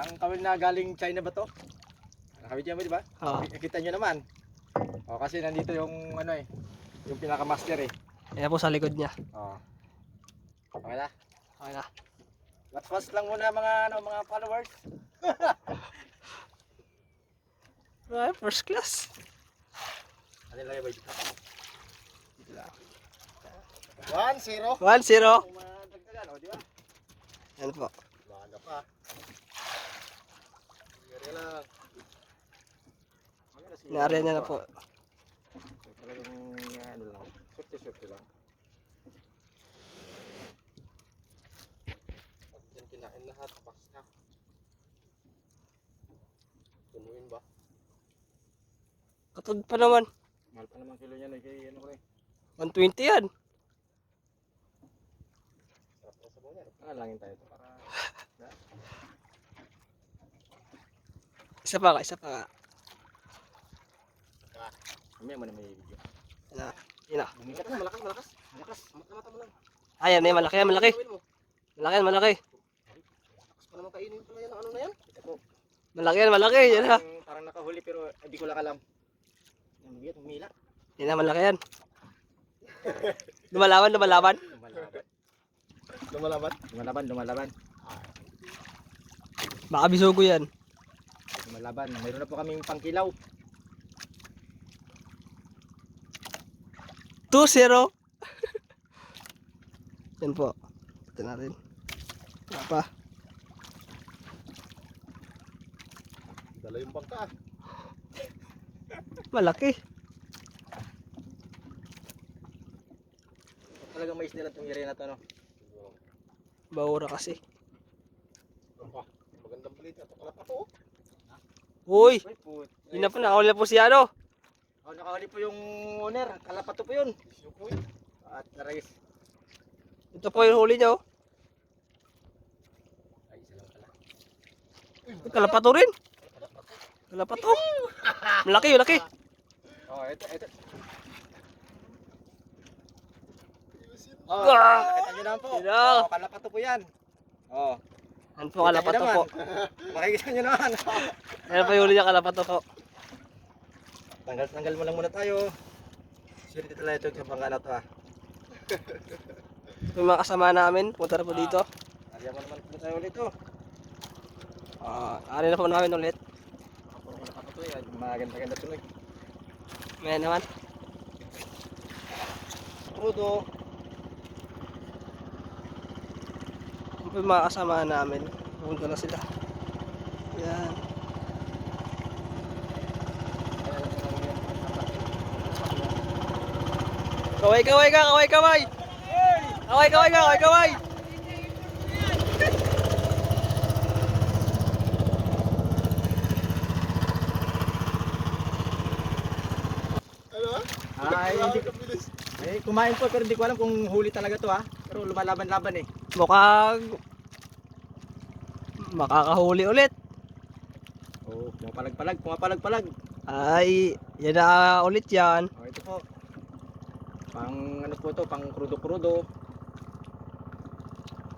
Ang kawil na galing China ba to? Nakawid niya mo, di ba? Oo. Kita nyo naman. O, kasi nandito yung ano eh. Yung pinaka-master eh. Ayan po sa likod niya. O. Okay na. Okay na. Watch lang muna mga followers. Ay, first class. Ano lang ba dito? Dito lang. 1-0. 1-0. Kung madagdagan, o di ba? Yan po. Baga pa. Yari lang. Naariyan niya na po. Talagang ano lang. Swerte lang. Pag dyan kinain lahat, paksa. Tumuin ba? Katod pa naman. Mahal pa naman kilo niyan eh. Kaya ano ko eh. 120 yan. Sarap na sa bunga. Langin tayo ito para... Isa pa ka, isa pa ka. Mamaya mo na may video. Yan. Yan na. Bumikat na, malakas. Mata mo lang. Ayan, eh, malaki yan, malaki. Gawin mo. Malaki yan, malaki. Lakas pa naman kainin pala yan. Ano na yan? Ito po. Malaki yan, malaki. Yan na. Parang nakahuli pero hindi ko lang alam. Ang bigat, humila. Yan na, malaki yan. Lumalaban, lumalaban. Lumalaban. Baka bisugo yan. Lumalaban. Mayroon na po kaming pangkilaw. 2-0. Yan po. Ito natin. Wala pa. Dala yung bangka. Malaki. Talagang mais nila itong area na to, no? Baura kasi. Magandang balita. Pakala pa to. Uy! Ay, put. Yun na po, nakahuli na po si ano. Oh, nakahuli po yung owner. Kalapato po yun. At narais. Ito po yung huli niya, oh. Ay, isa lang pala. Kalapato rin. Kalapato. Malaki, malaki. Oh, ito. Oh, Ah! nakita nyo naman po. Sino? Oh, kalapato po yan. Oh, Yan po, kalapato po. makikita nyo naman. Yan po yung huli niya, kalapato po. Tanggal mo lang muna tayo. Swerte talaga ito sa bangka na to ah. Yung mga kasama namin, punta na po dito. Ariyan mo naman po tayo ulit oh. Ari na po namin ulit. Puro kalapato to yan. Maganda tuloy. May naman. Crudo. Yung po yung mga kasama namin. Punta na sila. Yan. Kaway ka! Kaway! Ay, hindi ko. Kumain po pero hindi ko alam kung huli talaga to ha. Pero lumalaban-laban eh. Mukhang makakahuli ulit. Oh, pumapalag. Ay, yan na ulit yan. Oh, ito po. Pang ano po to, pang krudo-krudo.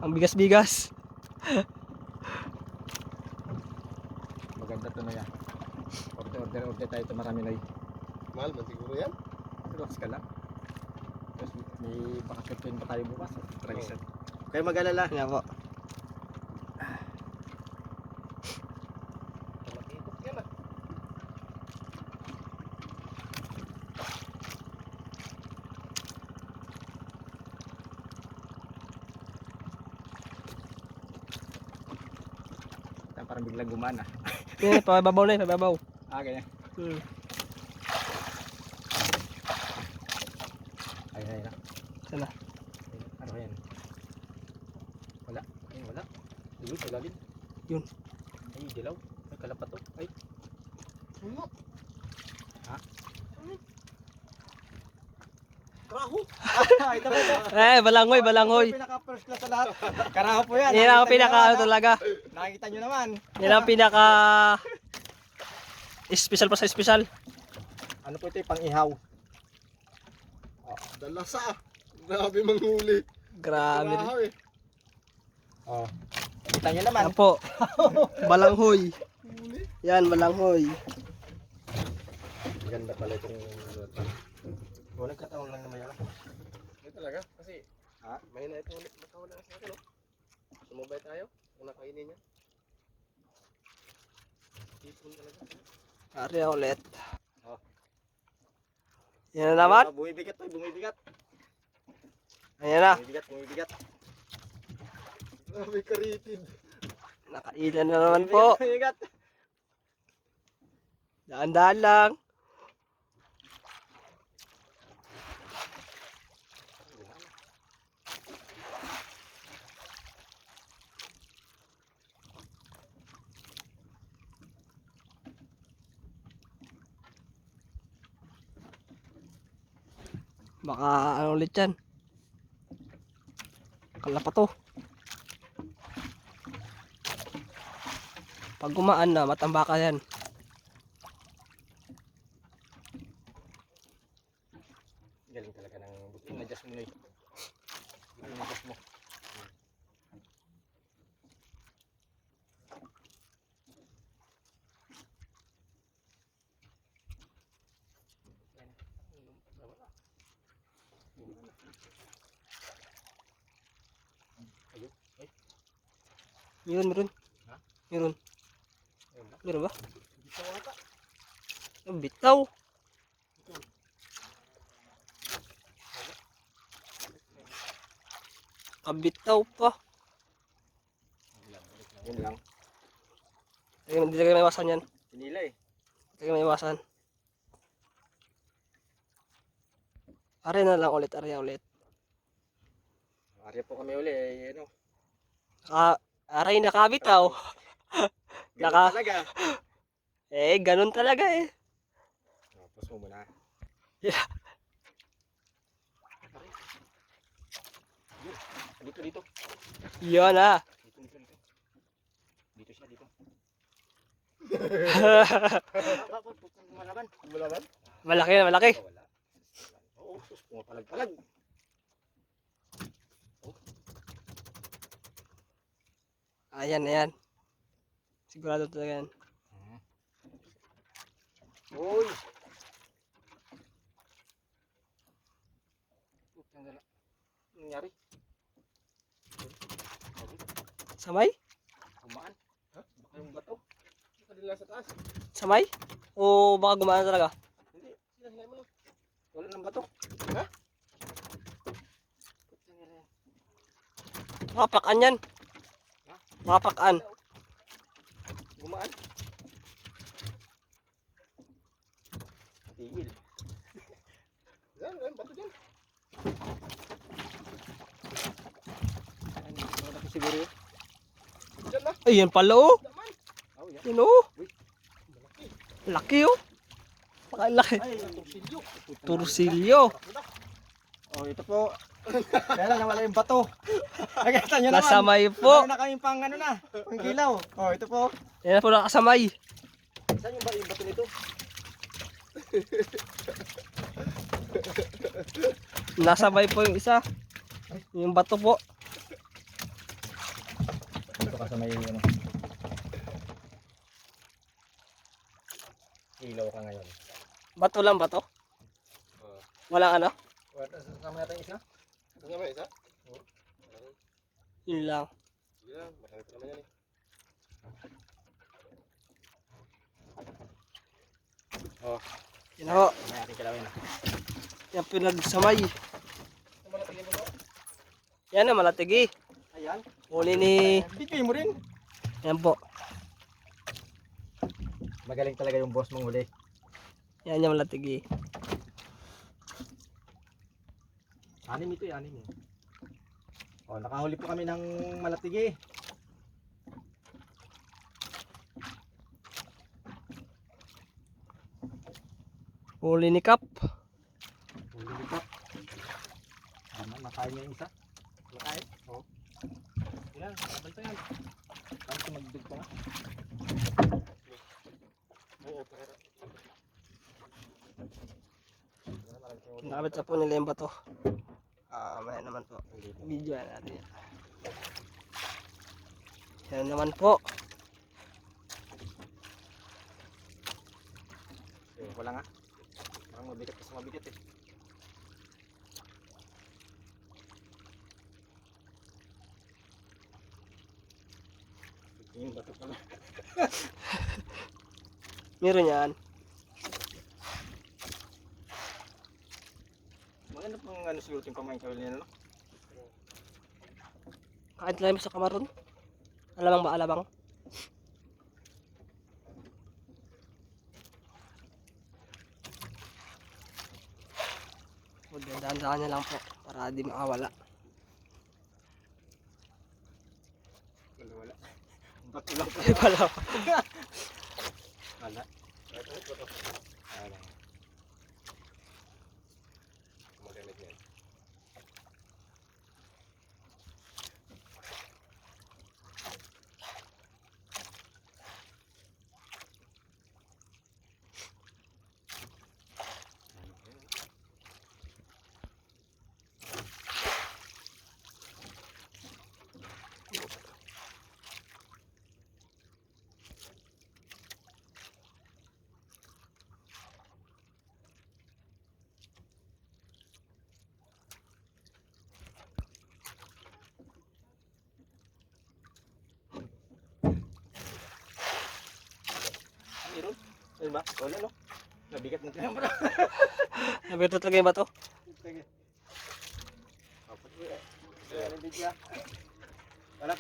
Ang bigas-bigas. Maganda to na yan. Order tayo ito marami na. Mahal man siguro yan. Relax ka lang. Tapos may baka pa tayo bukas. Tragisan. Kaya mag-alala. Yan po. Parang biglang gumana. Yan, pababaw na yun, pababaw. Ganyan. Ay na. Sana. Ano yan? Wala. Ayun, sa lalim. Yun. Ay, dilaw. Ay, kalapato. Ay. Ano? Ha? Karaho! Ito po ito. Balangoy. Pinaka first class sa lahat. Karaho po yan. Yan ang Nakikita nyo pinaka naman, ano talaga. Nakikita nyo naman. Yan ang pinaka special pa sa special. Ano po ito yung pang-ihaw? Dalasa! Grabe manghuli. Grabe. Karaho eh. Oh. Kita nyo naman. Yan po. Balanghoy. Yan, balanghoy. Ganda pala itong Walang kataon lang naman yan. Hindi talaga. Kasi, may na itong matawa na sa akin, no? Sumabay tayo. Kung nakainin niya. Tipon talaga. Area ulit. Oh. Yan na naman. Bumibigat to, bumibigat. Ayan na. Bumibigat. May karitid. Nakailan na naman po. Bumibigat. Daan-daan lang. Baka ano ulit yan. Kala pa to. Pag gumaan na, matambaka yan. Galing talaga ng buti. Na-adjust mo na eh. Na-adjust mo. Meron. Ha? Meron. Ayun ba? Meron ba? Bitaw ata. Ang bitaw. Kabitaw pa. Yun lang. Hindi talaga may iwasan yan. Pinila eh. Hindi talaga may iwasan. Are na lang ulit, area ulit. Arya po kami uli eh. Ano? Aray nakabitaw. Ganun talaga. Ganun talaga eh. Tapos mo muna. Yeah. Dito. Yun ah. Dito. Dito siya, dito. Malaban. Malaban? Malaki na, malaki. Oh, wala. Oo, sus, pumapalag-palag. Ayan. Sigurado talaga yan. Uy! Ano nangyari? Samay? Kumaan. Ha? Baka yung bato. Kanila sa taas. Samay? O baka gumaan talaga? Hindi. Sila mo. Wala ng bato. Ha? Makapakan yan. Makapakan. Gumaan. Tigil. Yan, bato dyan. Ano siguro yun? Dyan na. Ayan pala oh. Daman. Oh, yan. Yun oh. Uy. Laki oh. Laki. Ay, torsilyo. Tursilyo. Oh, ito po. Kaya lang nawala yung bato. Nakita nyo naman. Nasamay po. Meron na kaming pang ano na. Pang gilaw. Oh, ito po. Yan na po nakasamay. Saan yung bato nito? Nasamay po yung isa. Yung bato po. Ito ka sa may ano. Ilaw ka ngayon. Bato lang bato. Walang ano. Sama natin isa. Ano ba isa? Yun lang. Sige lang, marami pa naman yan eh. Oh, Yan ho. may ating kilawin. Yan pinagsamay. Yan na malatigi. Ayan. Huli ni... Bigay mo rin. Yan po. Magaling talaga yung boss mong huli. Yan yung malatigi. Anim ito eh, anim eh. Oh, nakahuli po kami ng malatigi. Huli ni Kap. Huli dito. Tama, nakain niya yung isa. Nakain? Oo. Yan, kabal yan. Tapos magdig pa nga. Oo, pero. Nakabit sa po nila yung bato. Maya naman po. Video natin yan. Yan naman po. Wala nga. Parang mabigat kasi mabigat eh. Yung bato pala. Meron yan. Maganda pang ano siguro yung pamain kawil nila, no? Kain tayo sa kamaron. Alamang ba alamang? Dahan-dahan niya lang po para di makawala. Wala. Bato lang pala. Ay pala. Wala. Wala. Magamit yan. Meron? Ano ba? Wala, no? Nabigat ng camera. Nabirto talaga yung bato. Sige. Kapag ko eh. Kaya nabigyan.